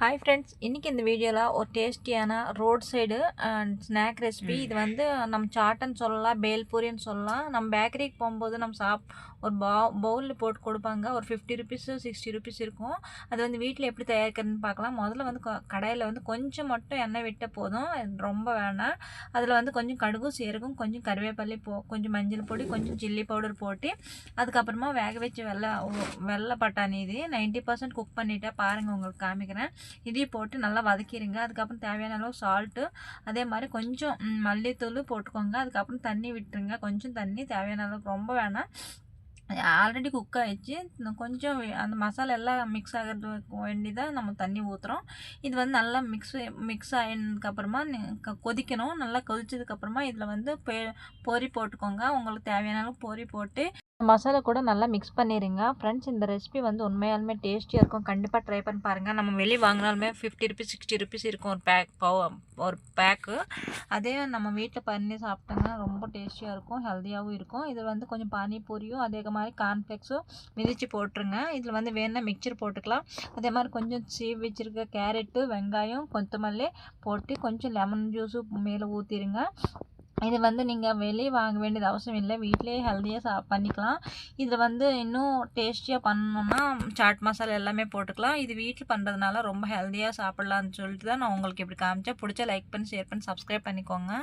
Hi friends, இன்றைக்கி இந்த வீடியோவில் ஒரு டேஸ்டியான ரோட் சைடு ஸ்நாக் ரெசிபி. இது வந்து நம்ம சாட்டுன்னு சொல்லலாம், பேல்பூரின்னு சொல்லலாம். நம்ம பேக்கரிக்கு போகும்போது நம்ம ஒரு பவுலில் போட்டு கொடுப்பாங்க. ஒரு 50 ருபீஸு 60 ருபீஸ் இருக்கும். அது வந்து வீட்டில் எப்படி தயாரிக்கிறதுன்னு பார்க்கலாம். முதல்ல வந்து கடாயில் வந்து கொஞ்சம் மட்டும் எண்ணெய் விட்ட போதும், ரொம்ப வேணாம். அதில் வந்து கொஞ்சம் கடுகு, சீரகம், கொஞ்சம் கருவேப்பிலை, கொஞ்சம் மஞ்சள் பொடி, கொஞ்சம் சில்லி பவுடர் போட்டு அதுக்கப்புறமா வேக வச்சு வெள்ளை பட்டாணி இது 90% குக் பண்ணிவிட்டேன். பாருங்கள், உங்களுக்கு காமிக்கிறேன். இதையும் போட்டு நல்லா வதக்கிடுங்க. அதுக்கப்புறம் தேவையான அளவு சால்ட்டு, அதே மாதிரி கொஞ்சம் மல்லித்தூள் போட்டுக்கோங்க. அதுக்கப்புறம் தண்ணி விட்டுருங்க. கொஞ்சம் தண்ணி தேவையான அளவுக்கு, ரொம்ப வேணாம். ஆல்ரெடி குக் ஆகிடுச்சு. கொஞ்சம் அந்த மசாலா எல்லாம் மிக்ஸ் ஆகிறதுக்கு வேண்டிதான் நம்ம தண்ணி ஊற்றுறோம். இது வந்து நல்லா மிக்ஸ் ஆகினதுக்கப்புறமா கொதிக்கணும். நல்லா கொதிச்சதுக்கப்புறமா இதில் வந்து பொரி போட்டுக்கோங்க. உங்களுக்கு தேவையான அளவு பொரி போட்டு மசாலா கூட நல்லா மிக்ஸ் பண்ணிடுங்க. ஃப்ரெண்ட்ஸ், இந்த ரெசிபி வந்து உண்மையாலுமே டேஸ்டியாக இருக்கும். கண்டிப்பாக ட்ரை பண்ணி பாருங்கள். நம்ம வெளியே வாங்கினாலுமே 50 ருபீஸ் 60 ருபீஸ் இருக்கும் ஒரு பேக்கு. அதே நம்ம வீட்டில் பண்ணி சாப்பிட்டோங்கன்னா ரொம்ப டேஸ்டியாக இருக்கும், ஹெல்த்தியாகவும் இருக்கும். இதில் வந்து கொஞ்சம் பானிபூரியும் அதே மாதிரி கார்ன்ஃப்ளெக்ஸும் மிதித்து போட்டுருங்க. இதில் வந்து வேணுன்னா மிக்சர் போட்டுக்கலாம். அதே மாதிரி கொஞ்சம் சீவி வச்சுருக்க கேரட்டு, வெங்காயம், கொத்தமல்லி போட்டு கொஞ்சம் லெமன் ஜூஸும் மேலே ஊற்றிடுங்க. இது வந்து நீங்கள் வெளியே வாங்க வேண்டியது அவசியம் இல்லை, வீட்டிலேயே ஹெல்த்தியாக பண்ணிக்கலாம். இதில் வந்து இன்னும் டேஸ்டியாக பண்ணணுன்னா சாட் மசாலா எல்லாமே போட்டுக்கலாம். இது வீட்டில் பண்ணுறதுனால ரொம்ப ஹெல்த்தியாக சாப்பிட்லான்னு சொல்லிட்டு தான் நான் உங்களுக்கு இப்படி காமிச்சேன். பிடிச்சா லைக் பண்ணி, ஷேர் பண்ணி, சப்ஸ்கிரைப் பண்ணிக்கோங்க.